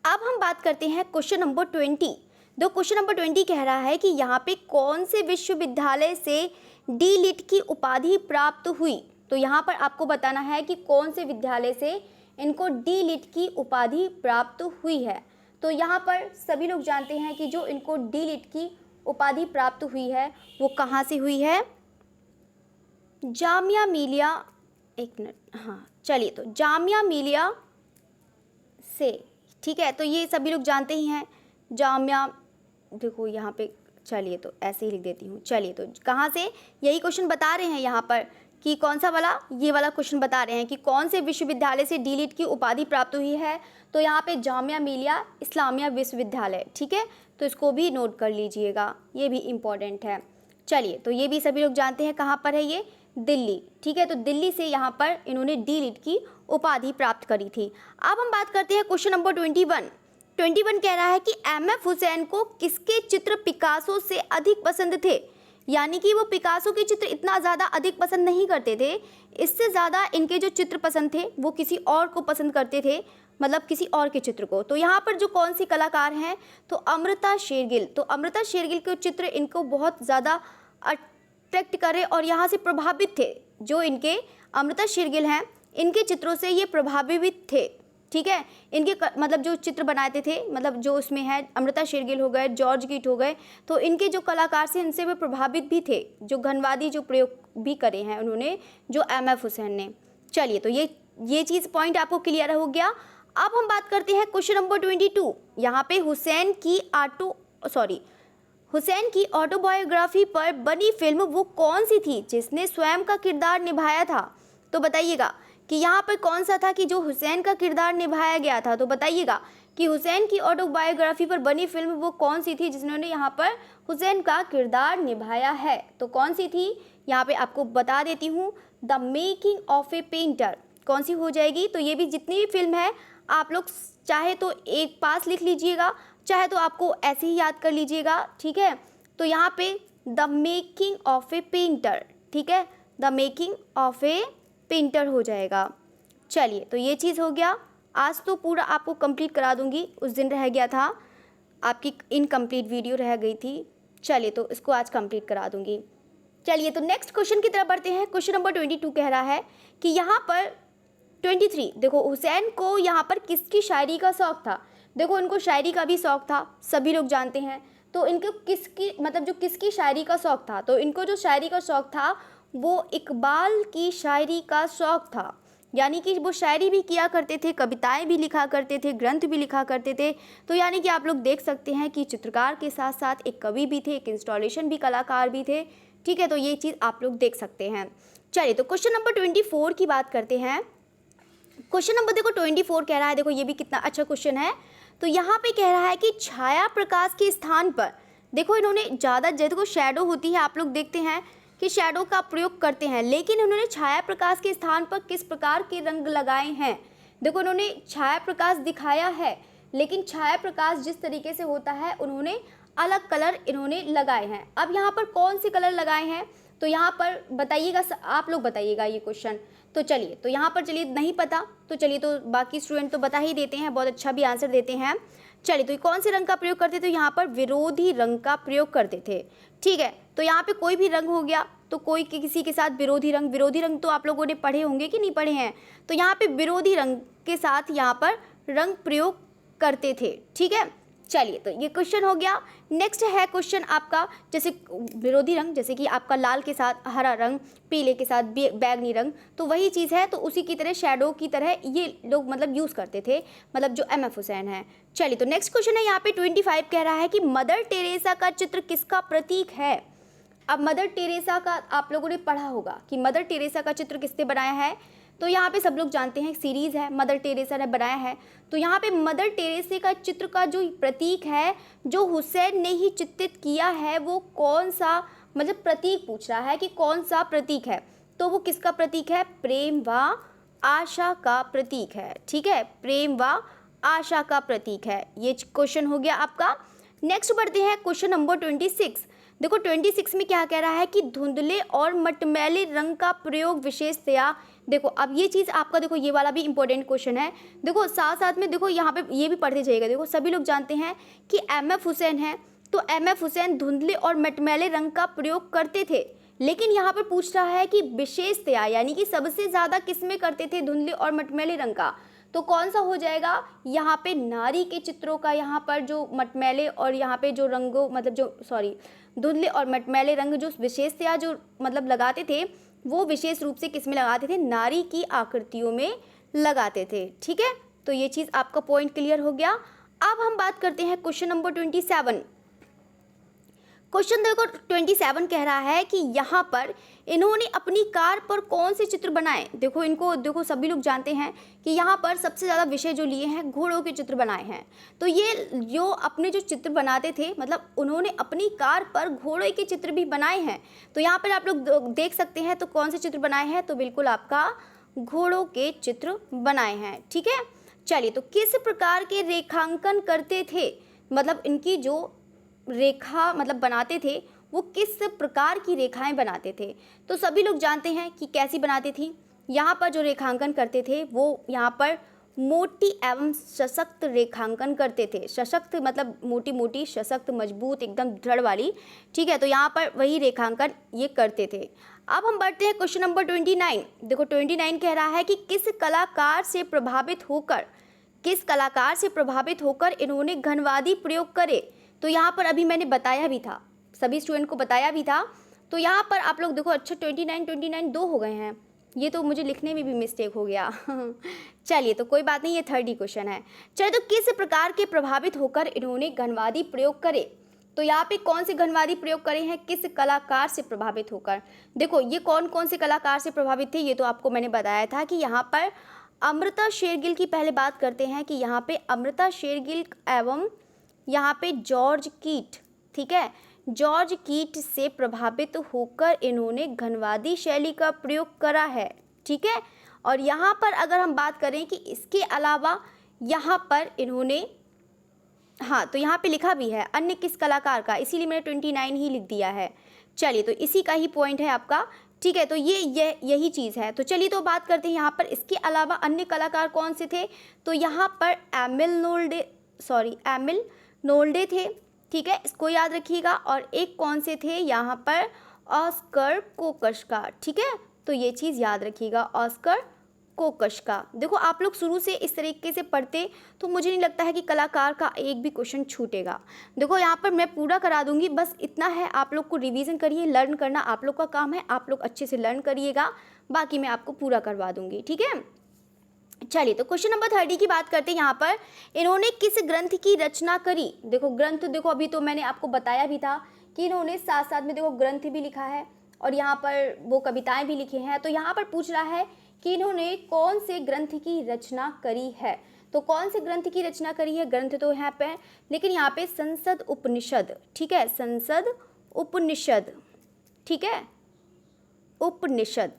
अब हम बात करते हैं क्वेश्चन नंबर 20। दो क्वेश्चन नंबर 20 कह रहा है कि यहाँ पे कौन से विश्वविद्यालय से डी लिट की उपाधि प्राप्त हुई। तो यहाँ पर आपको बताना है कि कौन से विद्यालय से इनको डी लिट की उपाधि प्राप्त हुई है। तो यहाँ पर सभी लोग जानते हैं कि जो इनको डी लिट की उपाधि प्राप्त हुई है वो कहाँ से हुई है, जामिया मिलिया, एक मिनट, हाँ चलिए, तो जामिया मिलिया से। ठीक है, तो ये सभी लोग जानते ही हैं, जामिया, देखो यहाँ पे, चलिए तो ऐसे ही लिख देती हूँ। चलिए, तो कहाँ से, यही क्वेश्चन बता रहे हैं यहाँ पर कि कौन सा वाला, ये वाला क्वेश्चन बता रहे हैं कि कौन से विश्वविद्यालय से डी लिट की उपाधि प्राप्त हुई है। तो यहाँ पे जामिया मिलिया इस्लामिया विश्वविद्यालय। ठीक है, तो इसको भी नोट कर लीजिएगा, ये भी इम्पॉर्टेंट है। चलिए, तो ये भी सभी लोग जानते हैं कहाँ पर है ये, दिल्ली। ठीक है, तो दिल्ली से यहाँ पर इन्होंने डी लिट की उपाधि प्राप्त करी थी। अब हम बात करते हैं क्वेश्चन नंबर 21 कह रहा है कि एम.एफ. हुसैन को किसके चित्र पिकासो से अधिक पसंद थे। यानी कि वो पिकासो के चित्र इतना ज़्यादा अधिक पसंद नहीं करते थे, इससे ज़्यादा इनके जो चित्र पसंद थे वो किसी और को पसंद करते थे, मतलब किसी और के चित्र को। तो यहाँ पर जो कौन सी कलाकार हैं, तो अमृता शेरगिल। तो अमृता शेरगिल के चित्र इनको बहुत ज़्यादा अट्रैक्ट करे और यहाँ से प्रभावित थे। जो इनके अमृता शेरगिल हैं, इनके चित्रों से ये प्रभावित थे। ठीक है, इनके मतलब जो चित्र बनाते थे, मतलब जो उसमें है अमृता शेरगिल हो गए, जॉर्ज कीट हो गए, तो इनके जो कलाकार से इनसे वे प्रभावित भी थे, जो घनवादी जो प्रयोग भी करे हैं उन्होंने, जो एम.एफ. हुसैन ने। चलिए, तो ये चीज़ पॉइंट आपको क्लियर हो गया। अब हम बात करते हैं क्वेश्चन नंबर 22। यहाँ पे हुसैन की ऑटोबायोग्राफी पर बनी फिल्म वो कौन सी थी जिसने स्वयं का किरदार निभाया था। तो बताइएगा कि यहाँ पर कौन सा था कि जो हुसैन का किरदार निभाया गया था। तो बताइएगा कि हुसैन की ऑटोबायोग्राफी पर बनी फिल्म वो कौन सी थी जिन्होंने यहाँ पर हुसैन का किरदार निभाया है। तो कौन सी थी, यहाँ पे आपको बता देती हूँ, the making of A painter. कौन सी हो जाएगी। तो ये भी जितनी भी फिल्म है आप लोग चाहे तो एक पास लिख लीजिएगा, चाहे तो आपको ऐसे ही याद कर लीजिएगा, ठीक है। तो यहाँ पे the making of A painter, ठीक है, the making of A painter हो जाएगा। चलिए, तो ये चीज़ हो गया। आज तो पूरा आपको कंप्लीट करा दूंगी, उस दिन रह गया था, आपकी इनकम्प्लीट वीडियो रह गई थी। चलिए, तो इसको आज कंप्लीट करा दूंगी। चलिए, तो नेक्स्ट क्वेश्चन की तरफ बढ़ते हैं। क्वेश्चन नंबर 22 कह रहा है कि यहाँ पर 23, देखो हुसैन को यहाँ पर किसकी शायरी का शौक़ था। देखो इनको शायरी का भी शौक़ था, सभी लोग जानते हैं। तो इनको किसकी मतलब जो किसकी शायरी का शौक़ था, तो इनको जो शायरी का शौक़ था वो इकबाल की शायरी का शौक़ था। यानी कि वो शायरी भी किया करते थे, कविताएं भी लिखा करते थे, ग्रंथ भी लिखा करते थे। तो यानी कि आप लोग देख सकते हैं कि चित्रकार के साथ साथ एक कवि भी थे, एक इंस्टॉलेशन भी कलाकार भी थे, ठीक है। तो ये चीज़ आप लोग देख सकते हैं। चलिए, तो क्वेश्चन नंबर 24 की बात करते हैं। क्वेश्चन नंबर देखो 24 कह रहा है, देखो ये भी कितना अच्छा क्वेश्चन है। तो यहाँ पे कह रहा है कि छाया प्रकाश के स्थान पर, देखो इन्होंने ज़्यादा, देखो शैडो होती है, आप लोग देखते हैं कि शैडो का प्रयोग करते हैं, लेकिन उन्होंने छाया प्रकाश के स्थान पर किस प्रकार के रंग लगाए हैं। देखो इन्होंने छाया प्रकाश दिखाया है, लेकिन छाया प्रकाश जिस तरीके से होता है उन्होंने अलग कलर इन्होंने लगाए हैं। अब यहाँ पर कौन से कलर लगाए हैं, तो यहाँ पर बताइएगा, आप लोग बताइएगा ये क्वेश्चन। तो चलिए, तो यहाँ पर चलिए नहीं पता, तो चलिए तो बाकी स्टूडेंट तो बता ही देते हैं, बहुत अच्छा भी आंसर देते हैं। चलिए, तो कौन से रंग का प्रयोग करते थे, यहाँ पर विरोधी रंग का प्रयोग करते थे, ठीक है। तो यहाँ पे कोई भी रंग हो गया, तो कोई किसी के साथ विरोधी रंग तो आप लोगों ने पढ़े होंगे कि नहीं पढ़े हैं। तो यहाँ पे विरोधी रंग के साथ यहाँ पर रंग प्रयोग करते थे, ठीक है। चलिए, तो ये क्वेश्चन हो गया। नेक्स्ट है क्वेश्चन आपका, जैसे विरोधी रंग, जैसे कि आपका लाल के साथ हरा रंग, पीले के साथ बैगनी रंग, तो वही चीज़ है। तो उसी की तरह शैडो की तरह ये लोग मतलब यूज़ करते थे, मतलब जो एम.एफ. हुसैन है। चलिए, तो नेक्स्ट क्वेश्चन है यहाँ पे 25 कह रहा है कि मदर टेरेसा का चित्र किसका प्रतीक है। अब मदर टेरेसा का आप लोगों ने पढ़ा होगा कि मदर टेरेसा का चित्र किसने बनाया है। तो यहाँ पे सब लोग जानते हैं, एक सीरीज़ है, मदर टेरेसा ने बनाया है। तो यहाँ पे मदर टेरेसा का चित्र का जो प्रतीक है, जो हुसैन ने ही चित्रित किया है, वो कौन सा मतलब प्रतीक पूछ रहा है कि कौन सा प्रतीक है। तो वो किसका प्रतीक है, प्रेम व आशा का प्रतीक है, ठीक है, प्रेम व आशा का प्रतीक है। ये क्वेश्चन हो गया आपका। नेक्स्ट बढ़ते हैं क्वेश्चन नंबर 26। देखो 26 में क्या कह रहा है कि धुंधले और मटमैले रंग का प्रयोग विशेषतया। देखो अब ये चीज़ आपका, देखो ये वाला भी इंपॉर्टेंट क्वेश्चन है। देखो साथ साथ में देखो यहाँ पे ये भी पढ़ते जाइएगा। देखो सभी लोग जानते हैं कि एम.एफ. हुसैन है, तो एम.एफ. हुसैन धुंधले और मटमैले रंग का प्रयोग करते थे, लेकिन यहाँ पर पूछ रहा है कि विशेषतया, यानी कि सबसे ज़्यादा किस में करते थे धुंधले और मटमैले रंग का। तो कौन सा हो जाएगा, यहाँ पे नारी के चित्रों का, यहाँ पर जो मटमैले और यहाँ पे जो रंगों मतलब जो धुंधले और मटमैले रंग जो विशेषतया जो मतलब लगाते थे, वो विशेष रूप से किस में लगाते थे, नारी की आकृतियों में लगाते थे, ठीक है। तो ये चीज़ आपका पॉइंट क्लियर हो गया। अब हम बात करते हैं क्वेश्चन नंबर 27। क्वेश्चन देखो 27 कह रहा है कि यहाँ पर इन्होंने अपनी कार पर कौन से चित्र बनाए। देखो इनको, देखो सभी लोग जानते हैं कि यहाँ पर सबसे ज़्यादा विषय जो लिए हैं घोड़ों के चित्र बनाए हैं। तो ये जो अपने जो चित्र बनाते थे, मतलब उन्होंने अपनी कार पर घोड़े के चित्र भी बनाए हैं। तो यहाँ पर आप लोग देख सकते हैं, तो कौन से चित्र बनाए हैं, तो बिल्कुल आपका घोड़ों के चित्र बनाए हैं, ठीक है। चलिए, तो किस प्रकार के रेखांकन करते थे, मतलब इनकी जो रेखा मतलब बनाते थे, वो किस प्रकार की रेखाएं बनाते थे। तो सभी लोग जानते हैं कि कैसी बनाती थी। यहाँ पर जो रेखांकन करते थे वो यहाँ पर मोटी एवं सशक्त रेखांकन करते थे। सशक्त मतलब मोटी मोटी, सशक्त मजबूत एकदम दृढ़ वाली, ठीक है। तो यहाँ पर वही रेखांकन ये करते थे। अब हम बढ़ते हैं क्वेश्चन नंबर 29। देखो 29 कह रहा है कि किस कलाकार से प्रभावित होकर इन्होंने घनवादी प्रयोग करे। तो यहाँ पर अभी मैंने बताया भी था, सभी स्टूडेंट को बताया भी था। तो यहाँ पर आप लोग देखो, अच्छा 29 दो हो गए हैं, ये तो मुझे लिखने में भी मिस्टेक हो गया चलिए, तो कोई बात नहीं, ये 3rd ही क्वेश्चन है। चलिए, तो किस प्रकार के प्रभावित होकर इन्होंने घनवादी प्रयोग करे। तो यहाँ पे कौन से घनवादी प्रयोग करे हैं, किस कलाकार से प्रभावित होकर। देखो ये कौन कौन से कलाकार से प्रभावित थे, ये तो आपको मैंने बताया था कि यहाँ पर अमृता शेरगिल की पहले बात करते हैं कि यहाँ पे अमृता शेरगिल एवं यहाँ पे जॉर्ज कीट, ठीक है, जॉर्ज कीट से प्रभावित होकर इन्होंने घनवादी शैली का प्रयोग करा है, ठीक है। और यहाँ पर अगर हम बात करें कि इसके अलावा यहाँ पर इन्होंने, हाँ तो यहाँ पे लिखा भी है अन्य किस कलाकार का, इसीलिए मैंने 29 ही लिख दिया है। चलिए तो इसी का ही पॉइंट है आपका, ठीक है। तो यही चीज़ है। तो चलिए तो बात करते हैं यहाँ पर इसके अलावा अन्य कलाकार कौन से थे। तो यहाँ पर एमिल नोल्डे थे, ठीक है, इसको याद रखिएगा। और एक कौन से थे यहाँ पर, ऑस्कर कोकशका, ठीक है। तो ये चीज़ याद रखिएगा, ऑस्कर कोकशका। देखो आप लोग शुरू से इस तरीके से पढ़ते तो मुझे नहीं लगता है कि कलाकार का एक भी क्वेश्चन छूटेगा। देखो यहाँ पर मैं पूरा करा दूंगी, बस इतना है, आप लोग को रिवीजन करिए, लर्न करना आप लोग का काम है, आप लोग अच्छे से लर्न करिएगा, बाकी मैं आपको पूरा करवा दूंगी, ठीक है। चलिए तो क्वेश्चन नंबर 30 की बात करते हैं। यहाँ पर इन्होंने किस ग्रंथ की रचना करी। देखो ग्रंथ, देखो अभी तो मैंने आपको बताया भी था कि इन्होंने साथ साथ में देखो ग्रंथ भी लिखा है और यहाँ पर वो कविताएं भी लिखी हैं। तो यहाँ पर पूछ रहा है कि इन्होंने कौन से ग्रंथ की रचना करी है। तो कौन से ग्रंथ की रचना करी है, ग्रंथ तो यहाँ पे है, लेकिन यहाँ पे संसद उपनिषद, ठीक है, संसद उपनिषद, ठीक है, उपनिषद।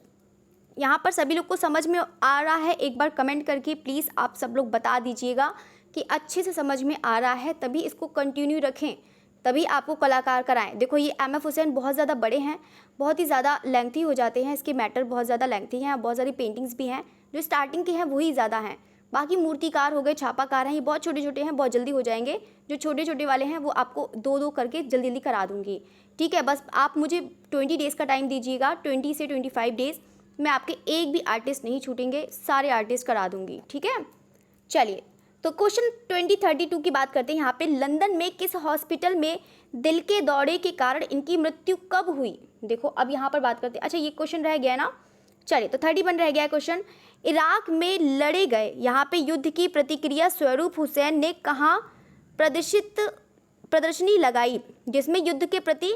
यहाँ पर सभी लोग को समझ में आ रहा है, एक बार कमेंट करके प्लीज़ आप सब लोग बता दीजिएगा कि अच्छे से समझ में आ रहा है, तभी इसको कंटिन्यू रखें, तभी आपको कलाकार कराएं। देखो ये एम एफ हुसैन बहुत ज़्यादा बड़े हैं, बहुत ही ज़्यादा लेंथी हो जाते हैं, इसके मैटर बहुत ज़्यादा लेंथी हैं, बहुत सारी पेंटिंग्स भी हैं, जो स्टार्टिंग के हैं वही ज़्यादा हैं, बाकी मूर्तिकार हो गए, छापाकार हैं, ये बहुत छोटे छोटे हैं, बहुत जल्दी हो जाएंगे। जो छोटे छोटे वाले हैं वो आपको दो दो करके जल्दी जल्दी करा दूँगी, ठीक है। बस आप मुझे 20 डेज़ का टाइम दीजिएगा, 20 से 25 डेज़, मैं आपके एक भी आर्टिस्ट नहीं छूटेंगे, सारे आर्टिस्ट करा दूँगी, ठीक है। चलिए तो क्वेश्चन 2032 की बात करते हैं। यहाँ पे लंदन में किस हॉस्पिटल में दिल के दौरे के कारण इनकी मृत्यु कब हुई। देखो अब यहाँ पर बात करते हैं, अच्छा ये क्वेश्चन रह गया ना, चलिए तो 31 रह गया क्वेश्चन। इराक में लड़े गए यहाँ पे युद्ध की प्रतिक्रिया स्वरूप हुसैन ने कहाँ प्रदर्शनी लगाई जिसमें युद्ध के प्रति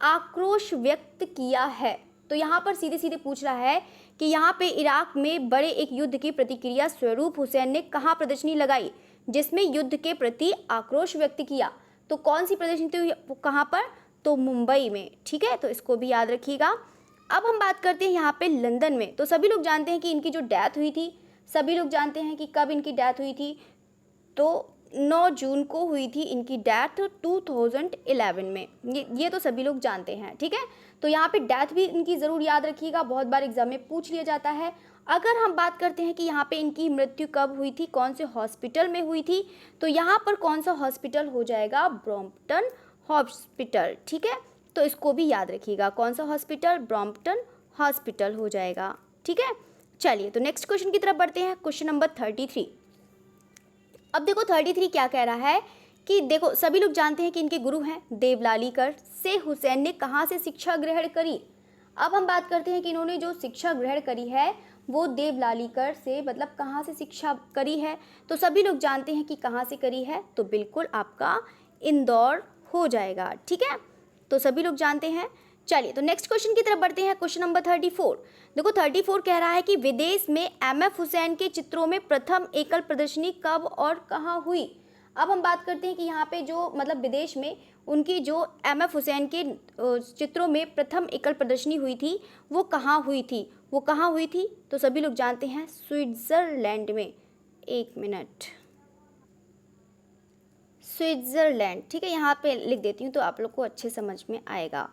आक्रोश व्यक्त किया है। तो यहाँ पर सीधे सीधे पूछ रहा है कि यहाँ पे इराक में बड़े एक युद्ध की प्रतिक्रिया स्वरूप हुसैन ने कहाँ प्रदर्शनी लगाई जिसमें युद्ध के प्रति आक्रोश व्यक्त किया। तो कौन सी प्रदर्शनी थी, कहाँ पर, तो मुंबई में, ठीक है, तो इसको भी याद रखिएगा। अब हम बात करते हैं यहाँ पे लंदन में। तो सभी लोग जानते हैं कि इनकी जो डेथ हुई थी, सभी लोग जानते हैं कि कब इनकी डेथ हुई थी, तो 9 जून को हुई थी इनकी डेथ 2011 में, ये तो सभी लोग जानते हैं, ठीक है। तो यहाँ पे डेथ भी इनकी ज़रूर याद रखिएगा, बहुत बार एग्जाम में पूछ लिया जाता है। अगर हम बात करते हैं कि यहाँ पे इनकी मृत्यु कब हुई थी, कौन से हॉस्पिटल में हुई थी, तो यहाँ पर कौन सा हॉस्पिटल हो जाएगा, ब्रॉम्पटन हॉस्पिटल, ठीक है। तो इसको भी याद रखिएगा, कौन सा हॉस्पिटल, ब्रॉम्पटन हॉस्पिटल हो जाएगा, ठीक है। चलिए तो नेक्स्ट क्वेश्चन की तरफ बढ़ते हैं, क्वेश्चन नंबर 33। अब देखो 33 क्या कह रहा है कि देखो सभी लोग जानते हैं कि इनके गुरु हैं देवलालीकर, से हुसैन ने कहाँ से शिक्षा ग्रहण करी। अब हम बात करते हैं कि इन्होंने जो शिक्षा ग्रहण करी है वो देवलालीकर से, मतलब कहाँ से शिक्षा करी है। तो सभी लोग जानते हैं कि कहाँ से करी है, तो बिल्कुल आपका इंदौर हो जाएगा, ठीक है, तो सभी लोग जानते हैं। चलिए तो नेक्स्ट क्वेश्चन की तरफ बढ़ते हैं, क्वेश्चन नंबर 34। देखो 34 कह रहा है कि विदेश में एम.एफ. हुसैन के चित्रों में प्रथम एकल प्रदर्शनी कब और कहाँ हुई। अब हम बात करते हैं कि यहाँ पे जो मतलब विदेश में उनकी जो एम.एफ. हुसैन के चित्रों में प्रथम एकल प्रदर्शनी हुई थी वो कहाँ हुई थी, वो कहाँ हुई थी, तो सभी लोग जानते हैं स्विट्ज़रलैंड में। एक मिनट, स्विट्ज़रलैंड, ठीक है, यहाँ पे लिख देती हूँ तो आप लोग को अच्छे समझ में आएगा,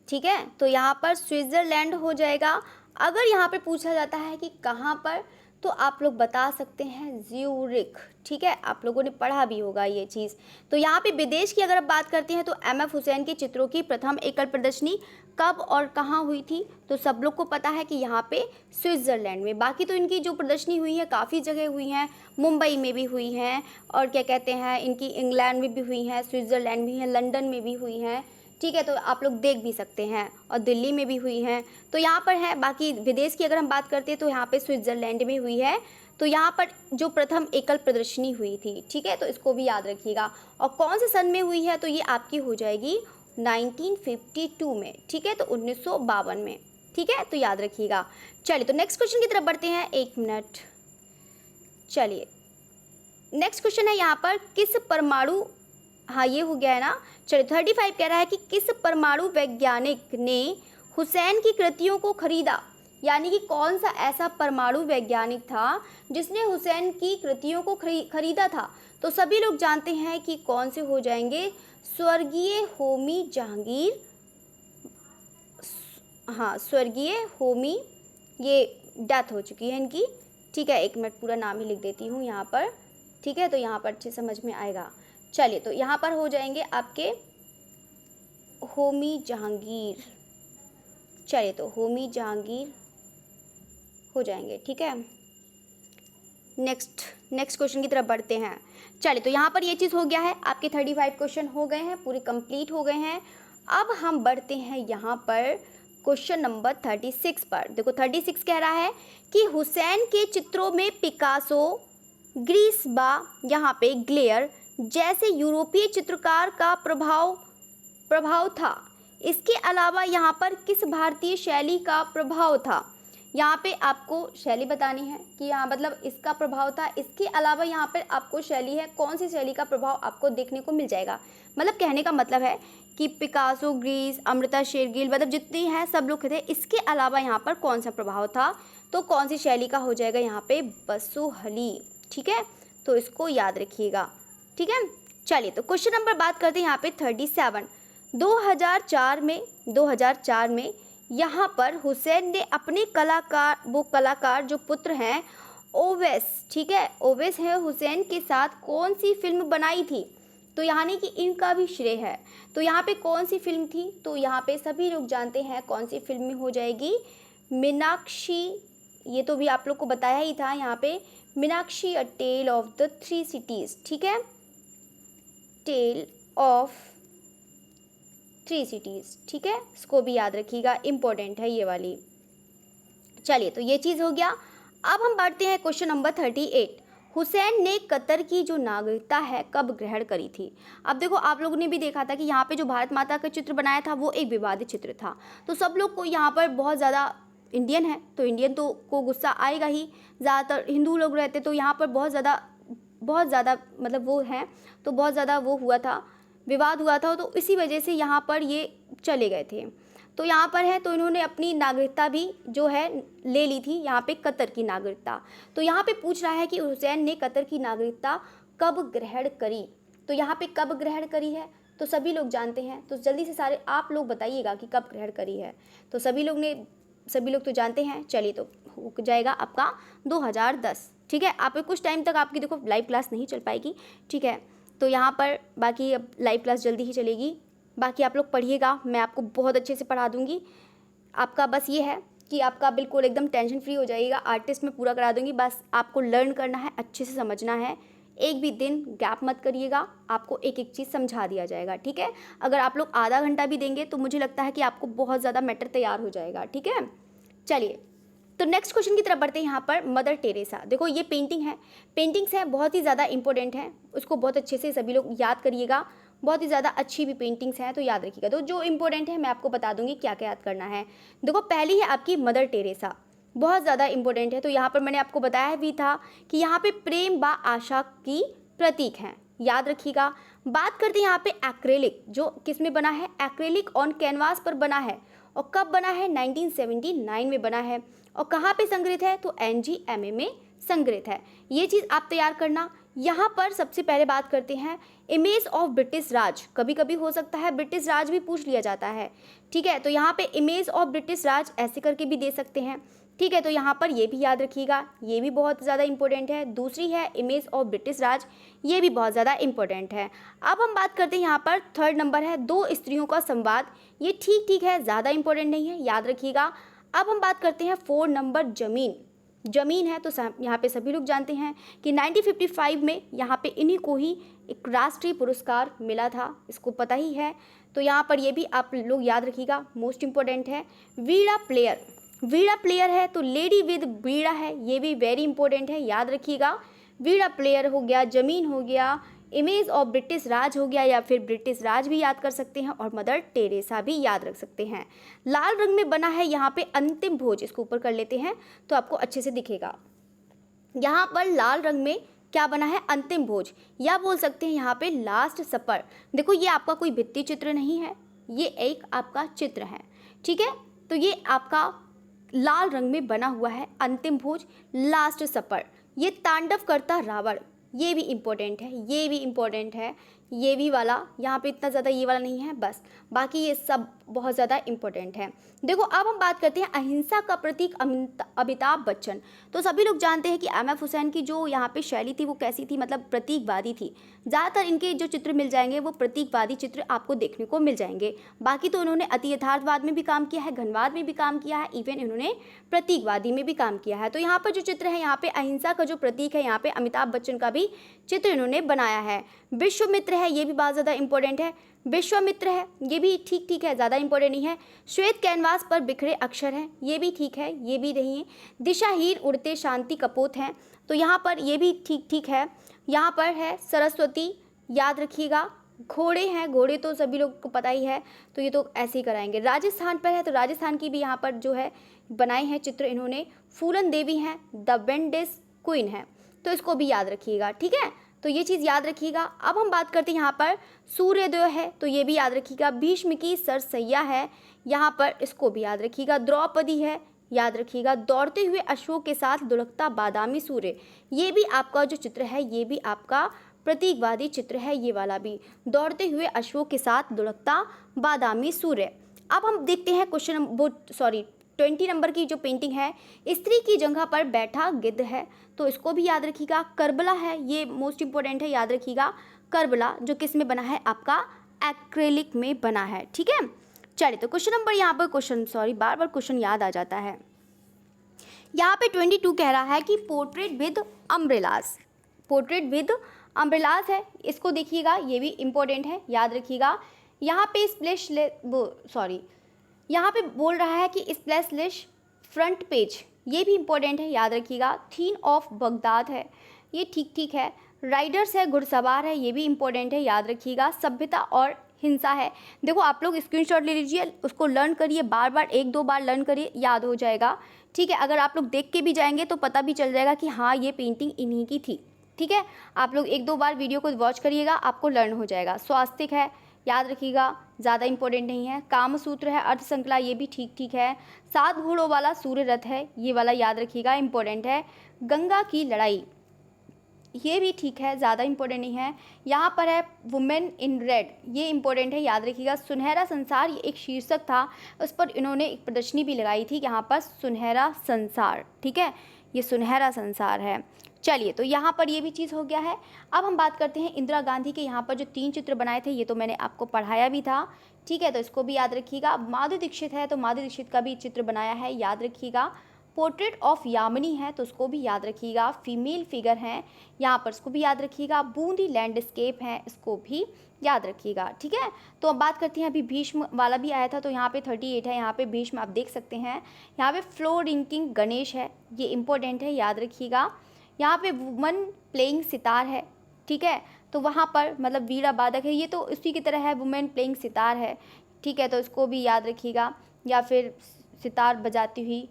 ठीक है। तो यहाँ पर स्विट्ज़रलैंड हो जाएगा। अगर यहाँ पे पूछा जाता है कि कहाँ पर, तो आप लोग बता सकते हैं ज्यूरिख, ठीक है, आप लोगों ने पढ़ा भी होगा ये चीज़। तो यहाँ पे विदेश की अगर आप बात करते हैं तो एम.एफ. हुसैन के चित्रों की प्रथम एकल प्रदर्शनी कब और कहाँ हुई थी, तो सब लोग को पता है कि यहाँ पे स्विट्ज़रलैंड में। बाकी तो इनकी जो प्रदर्शनी हुई है काफ़ी जगह हुई हैं, मुंबई में भी हुई हैं, और क्या कहते हैं इनकी इंग्लैंड में भी हुई हैं, स्विट्ज़रलैंड में भी हैं, लंदन में भी हुई हैं, ठीक है, तो आप लोग देख भी सकते हैं, और दिल्ली में भी हुई हैं। तो यहाँ पर है, बाकी विदेश की अगर हम बात करते हैं तो यहाँ पे स्विट्ज़रलैंड में हुई है। तो यहाँ पर जो प्रथम एकल प्रदर्शनी हुई थी, ठीक है, तो इसको भी याद रखिएगा। और कौन से सन में हुई है, तो ये आपकी हो जाएगी 1952 में, ठीक है, तो 1952 में, ठीक है, तो याद रखिएगा। चलिए तो नेक्स्ट क्वेश्चन की तरफ बढ़ते हैं, 1 मिनट। चलिए नेक्स्ट क्वेश्चन है यहाँ पर, किस परमाणु, हाँ ये हो गया है ना। चलिए 35 कह रहा है कि किस परमाणु वैज्ञानिक ने हुसैन की कृतियों को खरीदा, यानी कि कौन सा ऐसा परमाणु वैज्ञानिक था जिसने हुसैन की कृतियों को खरीदा था। तो सभी लोग जानते हैं कि कौन से हो जाएंगे, स्वर्गीय होमी जहांगीर, हाँ स्वर्गीय होमी, ये डेथ हो चुकी है इनकी, ठीक है। 1 मिनट, पूरा नाम ही लिख देती हूँ यहाँ पर, ठीक है, तो यहाँ पर अच्छे समझ में आएगा। चलिए तो यहाँ पर हो जाएंगे आपके होमी जहांगीर, चलिए तो होमी जहांगीर हो जाएंगे, ठीक है। नेक्स्ट क्वेश्चन की तरफ बढ़ते हैं। चलिए तो यहाँ पर ये चीज़ हो गया है, आपके 35 क्वेश्चन हो गए हैं, पूरे कंप्लीट हो गए हैं। अब हम बढ़ते हैं यहाँ पर क्वेश्चन नंबर 36 पर। देखो 36 कह रहा है कि हुसैन के चित्रों में पिकासो, ग्रीसबा, यहाँ पे ग्लेयर जैसे यूरोपीय चित्रकार का प्रभाव था। इसके अलावा यहाँ पर किस भारतीय शैली का प्रभाव था। यहाँ पे आपको शैली बतानी है कि यहाँ मतलब इसका प्रभाव था, इसके अलावा यहाँ पर आपको शैली है, कौन सी शैली का प्रभाव आपको देखने को मिल जाएगा। मतलब कहने का मतलब है कि पिकासो, ग्रीस, अमृता शेरगिल, मतलब जितनी हैं सब लोग थे, इसके अलावा यहाँ पर कौन सा प्रभाव था, तो कौन सी शैली का हो जाएगा यहाँ पे, बसोहली, ठीक है, तो इसको याद रखिएगा, ठीक है। चलिए तो क्वेश्चन नंबर बात करते हैं यहाँ पे 37। 2004 में यहाँ पर हुसैन ने अपने कलाकार जो पुत्र हैं ओवैस, ठीक है, ओवैस है, हुसैन के साथ कौन सी फिल्म बनाई थी। तो यानी कि इनका भी श्रेय है। तो यहाँ पे कौन सी फिल्म थी, तो यहाँ पे सभी लोग जानते हैं कौन सी फिल्म में हो जाएगी, मीनाक्षी, ये तो भी आप लोग को बताया ही था यहाँ पे, मीनाक्षी अ टेल ऑफ द 3 सिटीज़, ठीक है, टेल ऑफ 3 सिटीज़, ठीक है, इसको भी याद रखिएगा, इम्पोर्टेंट है ये वाली। चलिए तो ये चीज़ हो गया। अब हम बढ़ते हैं क्वेश्चन नंबर 38। हुसैन ने कतर की जो नागरिकता है कब ग्रहण करी थी। अब देखो आप लोगों ने भी देखा था कि यहाँ पे जो भारत माता का चित्र बनाया था वो एक विवादित चित्र था, तो सब लोग को यहाँ पर बहुत ज़्यादा इंडियन है तो इंडियन तो को गुस्सा आएगा ही, ज़्यादातर हिंदू लोग रहते तो यहाँ पर बहुत ज़्यादा मतलब वो हैं, तो बहुत ज़्यादा वो हुआ था, विवाद हुआ था, तो इसी वजह से यहाँ पर ये चले गए थे। तो यहाँ पर है तो इन्होंने अपनी नागरिकता भी जो है ले ली थी, यहाँ पे कतर की नागरिकता। तो यहाँ पे पूछ रहा है कि हुसैन ने कतर की नागरिकता कब ग्रहण करी। तो यहाँ पे कब ग्रहण करी है तो सभी लोग जानते हैं, तो जल्दी से सारे आप लोग बताइएगा कि कब ग्रहण करी है। तो सभी लोग तो जानते हैं। चलिए तो हो जाएगा आपका 2010, ठीक है। आप कुछ टाइम तक आपकी देखो लाइव क्लास नहीं चल पाएगी, ठीक है, तो यहाँ पर बाकी अब लाइव क्लास जल्दी ही चलेगी। बाकी आप लोग पढ़िएगा, मैं आपको बहुत अच्छे से पढ़ा दूँगी। आपका बस ये है कि आपका बिल्कुल एकदम टेंशन फ्री हो जाइएगा, आर्टिस्ट में पूरा करा दूँगी। बस आपको लर्न करना है, अच्छे से समझना है, एक भी दिन गैप मत करिएगा, आपको एक एक चीज़ समझा दिया जाएगा, ठीक है। अगर आप लोग आधा घंटा भी देंगे तो मुझे लगता है कि आपको बहुत ज़्यादा मैटर तैयार हो जाएगा, ठीक है। चलिए तो नेक्स्ट क्वेश्चन की तरफ बढ़ते हैं। यहाँ पर मदर टेरेसा, देखो ये पेंटिंग्स हैं, बहुत ही ज़्यादा इंपॉर्टेंट हैं, उसको बहुत अच्छे से सभी लोग याद करिएगा। बहुत ही ज़्यादा अच्छी भी पेंटिंग्स हैं तो याद रखिएगा। तो जो इंपॉर्टेंट है मैं आपको बता दूंगी क्या क्या याद करना है। देखो पहली है आपकी मदर टेरेसा, बहुत ज़्यादा इंपॉर्टेंट है। तो यहाँ पर मैंने आपको बताया भी था कि यहाँ पे प्रेम व आशा की प्रतीक हैं, याद रखिएगा। बात करते हैं यहाँ पे एक्रेलिक, जो किस में बना है, एक्रेलिक ऑन कैनवास पर बना है, और कब बना है, 1979 में बना है, और कहाँ पे संग्रहित है, तो NGMA में संग्रहित है। ये चीज़ आप तैयार करना। यहाँ पर सबसे पहले बात करते हैं इमेज ऑफ ब्रिटिश राज, कभी कभी हो सकता है ब्रिटिश राज भी पूछ लिया जाता है, ठीक है। तो यहाँ पे इमेज ऑफ ब्रिटिश राज ऐसे करके भी दे सकते हैं, ठीक है। तो यहाँ पर ये भी याद रखिएगा, ये भी बहुत ज़्यादा इंपॉर्टेंट है। दूसरी है इमेज ऑफ ब्रिटिश राज, ये भी बहुत ज़्यादा इंपॉर्टेंट है। अब हम बात करते हैं यहाँ पर 3rd नंबर है दो स्त्रियों का संवाद, ये ठीक है, ज़्यादा इंपॉर्टेंट नहीं है, याद रखिएगा। अब हम बात करते हैं 4 नंबर जमीन है, तो यहाँ पे सभी लोग जानते हैं कि 1955 में यहाँ पे इन्हीं को ही एक राष्ट्रीय पुरस्कार मिला था, इसको पता ही है। तो यहाँ पर ये भी आप लोग याद रखिएगा, मोस्ट इम्पोर्टेंट है। वीणा प्लेयर, वीणा प्लेयर है तो लेडी विद वीणा है, ये भी वेरी इंपॉर्टेंट है, याद रखिएगा। वीणा प्लेयर हो गया, जमीन हो गया, इमेज ऑफ ब्रिटिश राज हो गया, या फिर ब्रिटिश राज भी याद कर सकते हैं, और मदर टेरेसा भी याद रख सकते हैं। लाल रंग में बना है यहाँ पे अंतिम भोज, इसको ऊपर कर लेते हैं तो आपको अच्छे से दिखेगा। यहाँ पर लाल रंग में क्या बना है, अंतिम भोज, या बोल सकते हैं यहाँ पे लास्ट सपर। देखो ये आपका कोई भित्ति चित्र नहीं है, ये एक आपका चित्र है, ठीक है। तो ये आपका लाल रंग में बना हुआ है अंतिम भोज, लास्ट सपर। ये तांडव करता रावण, ये भी इम्पोर्टेंट है, ये भी इम्पोर्टेंट है, ये भी वाला, यहाँ पे इतना ज़्यादा ये वाला नहीं है बस, बाकी ये सब बहुत ज़्यादा इम्पोर्टेंट है। देखो अब हम बात करते हैं अहिंसा का प्रतीक अमिताभ बच्चन। तो सभी लोग जानते हैं कि एम.एफ. हुसैन की जो यहाँ पे शैली थी वो कैसी थी, मतलब प्रतीकवादी थी। ज़्यादातर इनके जो चित्र मिल जाएंगे वो प्रतीकवादी चित्र आपको देखने को मिल जाएंगे। बाकी तो उन्होंने अति यथार्थवाद में भी काम किया है, घनवाद में भी काम किया है, इवन इन्होंने प्रतीकवादी में भी काम किया है। तो यहाँ पर जो चित्र है, यहाँ पे अहिंसा का जो प्रतीक है, यहाँ पे अमिताभ बच्चन का भी चित्र इन्होंने बनाया है। विश्वामित्र है, ये भी बहुत ज़्यादा इंपॉर्टेंट है, विश्वामित्र है, ये भी ठीक ठीक है, ज़्यादा इंपॉर्टेंट नहीं है। श्वेत कैनवास पर बिखरे अक्षर हैं, ये भी ठीक है, ये भी नहीं है। दिशाहीन उड़ते शांति कपोत हैं, तो यहाँ पर ये भी ठीक ठीक है। यहाँ पर है सरस्वती, याद रखिएगा। घोड़े हैं, घोड़े तो सभी लोग को पता ही है, तो ये तो ऐसे ही कराएंगे। राजस्थान पर है, तो राजस्थान की भी यहाँ पर जो है बनाए हैं चित्र इन्होंने। फूलन देवी हैं, द वेंडिस क्वीन है, तो इसको भी याद रखिएगा, ठीक है। तो ये चीज़ याद रखिएगा। अब हम बात करते हैं यहाँ पर सूर्योदय है, तो ये भी याद रखिएगा। भीष्म की सरसैया है, यहाँ पर इसको भी याद रखिएगा। द्रौपदी है, याद रखिएगा। दौड़ते हुए अश्वों के साथ लुढ़कता बादामी सूर्य, ये भी आपका जो चित्र है, ये भी आपका प्रतीकवादी चित्र है, ये वाला भी, दौड़ते हुए अश्वों के साथ लुढ़कता बादामी सूर्य। अब हम देखते हैं क्वेश्चन 20 नंबर की जो पेंटिंग है, स्त्री की जगह पर बैठा गिद्ध है, तो इसको भी याद रखिएगा। करबला है, ये मोस्ट इंपॉर्टेंट है, याद रखिएगा। करबला जो किस में बना है, आपका एक्रेलिक में बना है, ठीक है। चलिए तो क्वेश्चन नंबर यहाँ पर बार बार क्वेश्चन याद आ जाता है। यहाँ पे 22 कह रहा है कि portrait with umbrellas, portrait with umbrellas है, इसको देखिएगा, ये भी इम्पोर्टेंट है, याद रखिएगा। यहाँ पे यहाँ पे बोल रहा है कि स्प्लैशलेस फ्रंट पेज, ये भी इम्पोर्टेंट है, याद रखिएगा। थीन ऑफ बगदाद है, ये ठीक ठीक है। राइडर्स है, घुड़सवार है, ये भी इम्पोर्टेंट है, याद रखिएगा। सभ्यता और हिंसा है, देखो आप लोग स्क्रीनशॉट ले लीजिए, उसको लर्न करिए, बार बार 1-2 बार लर्न करिए, याद हो जाएगा, ठीक है। अगर आप लोग देख के भी जाएंगे तो पता भी चल जाएगा कि हाँ ये पेंटिंग इन्हीं की थी, ठीक है। आप लोग 1-2 बार वीडियो को वॉच करिएगा, आपको लर्न हो जाएगा। स्वास्तिक है, याद रखिएगा, ज़्यादा इंपॉर्टेंट नहीं है। कामसूत्र है, अर्थश्रृंखला, ये भी ठीक ठीक है। 7 घोड़ों वाला सूर्य रथ है, ये वाला याद रखिएगा, इंपॉर्टेंट है। गंगा की लड़ाई, ये भी ठीक है, ज़्यादा इंपॉर्टेंट नहीं है। यहाँ पर है वुमेन इन रेड, ये इंपॉर्टेंट है, याद रखिएगा। सुनहरा संसार, ये एक शीर्षक था, उस पर इन्होंने एक प्रदर्शनी भी लगाई थी, यहाँ पर सुनहरा संसार, ठीक है, ये सुनहरा संसार है। चलिए तो यहाँ पर ये भी चीज़ हो गया है। अब हम बात करते हैं इंदिरा गांधी के, यहाँ पर जो 3 चित्र बनाए थे, ये तो मैंने आपको पढ़ाया भी था, ठीक है, तो इसको भी याद रखिएगा। माधुरी दीक्षित है, तो माधुरी दीक्षित का भी चित्र बनाया है, याद रखिएगा। पोर्ट्रेट ऑफ यामिनी है, तो उसको भी याद रखिएगा। फीमेल फिगर हैं यहाँ पर, इसको भी याद रखिएगा। बूंदी लैंडस्केप है, इसको भी याद रखिएगा, ठीक है। तो अब बात करते हैं, अभी भीष्म वाला भी आया था, तो यहाँ पे 38 है, यहाँ पे भीष्म आप देख सकते हैं। यहाँ पे फ्लोर रिंकिंग गणेश है, ये इंपॉर्टेंट है, याद रखिएगा। यहाँ पे वुमन प्लेइंग सितार है, ठीक है, तो वहाँ पर मतलब वीणा वादक है, ये तो उसी की तरह है, वुमेन प्लेइंग सितार है, ठीक है, तो इसको भी याद रखिएगा। या फिर सितार बजाती हुई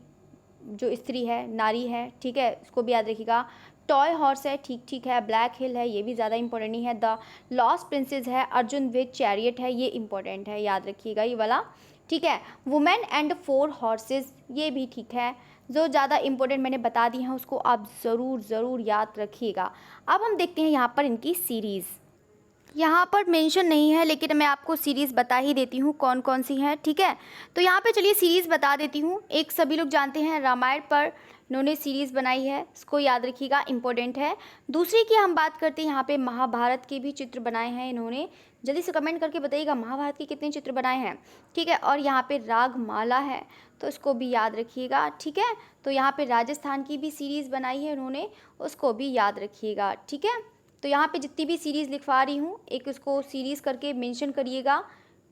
जो स्त्री है, नारी है, ठीक है, इसको भी याद रखिएगा। टॉय हॉर्स है, ठीक ठीक है। ब्लैक हिल है, ये भी ज़्यादा इंपॉर्टेंट नहीं है। द लॉस्ट प्रिंसेस है। अर्जुन विद चैरियट है, ये इंपॉर्टेंट है, याद रखिएगा ये वाला, ठीक है। वुमेन एंड 4 हॉर्सेस, ये भी ठीक है। जो ज़्यादा इंपॉर्टेंट मैंने बता दी हैं उसको आप ज़रूर याद रखिएगा। अब हम देखते हैं यहाँ पर इनकी सीरीज़, यहाँ पर मेंशन नहीं है लेकिन मैं आपको सीरीज़ बता ही देती हूँ कौन कौन सी हैं, ठीक है। तो यहाँ पे चलिए सीरीज़ बता देती हूँ। एक सभी लोग जानते हैं रामायण पर इन्होंने सीरीज़ बनाई है, इसको याद रखिएगा, इंपॉर्टेंट है। दूसरी की हम बात करते हैं, यहाँ पे महाभारत के भी चित्र बनाए हैं इन्होंने, जल्दी से कमेंट करके बताइएगा महाभारत के कितने चित्र बनाए हैं, ठीक है। और यहाँ पे रागमाला है, तो इसको भी याद रखिएगा, ठीक है। तो यहाँ पे राजस्थान की भी सीरीज़ बनाई है उन्होंने, उसको भी याद रखिएगा, ठीक है। तो यहाँ पे जितनी भी सीरीज़ लिखवा रही हूँ एक इसको सीरीज़ करके मेंशन करिएगा,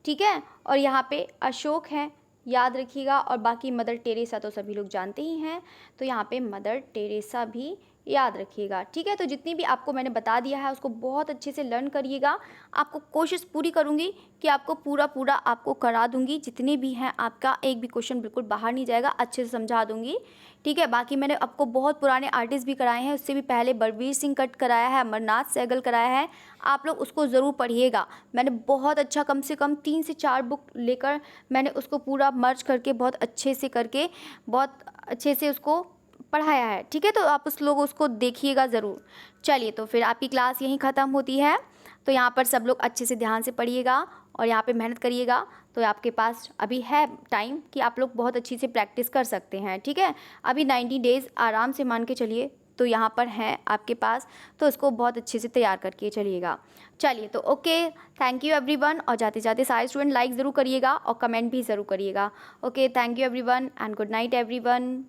ठीक है। और यहाँ पे अशोक है, याद रखिएगा। और बाकी मदर टेरेसा तो सभी लोग जानते ही हैं, तो यहाँ पे मदर टेरेसा भी याद रखिएगा, ठीक है। तो जितनी भी आपको मैंने बता दिया है उसको बहुत अच्छे से लर्न करिएगा। आपको कोशिश पूरी करूँगी कि आपको पूरा आपको करा दूँगी, जितने भी हैं आपका एक भी क्वेश्चन बिल्कुल बाहर नहीं जाएगा, अच्छे से समझा दूँगी, ठीक है। बाकी मैंने आपको बहुत पुराने आर्टिस्ट भी कराए हैं, उससे भी पहले बलबीर सिंह कट कराया है, अमरनाथ सहगल कराया है, आप लोग उसको ज़रूर पढ़िएगा। मैंने बहुत अच्छा कम से कम 3 से 4 बुक लेकर मैंने उसको पूरा मर्ज करके बहुत अच्छे से करके बहुत अच्छे से उसको पढ़ाया है, ठीक है। तो आप उस लोग उसको देखिएगा ज़रूर। चलिए तो फिर आपकी क्लास यहीं ख़त्म होती है। तो यहाँ पर सब लोग अच्छे से ध्यान से पढ़िएगा और यहाँ पे मेहनत करिएगा, तो आपके पास अभी है टाइम कि आप लोग बहुत अच्छी से प्रैक्टिस कर सकते हैं, ठीक है। अभी 90 डेज़ आराम से मान के चलिए, तो यहाँ पर हैं आपके पास, तो इसको बहुत अच्छे से तैयार करके चलिएगा। चलिए तो ओके, थैंक यू एवरीवन। और जाते जाते सारे स्टूडेंट लाइक ज़रूर करिएगा और कमेंट भी ज़रूर करिएगा। Okay, thank you everyone and good night everyone.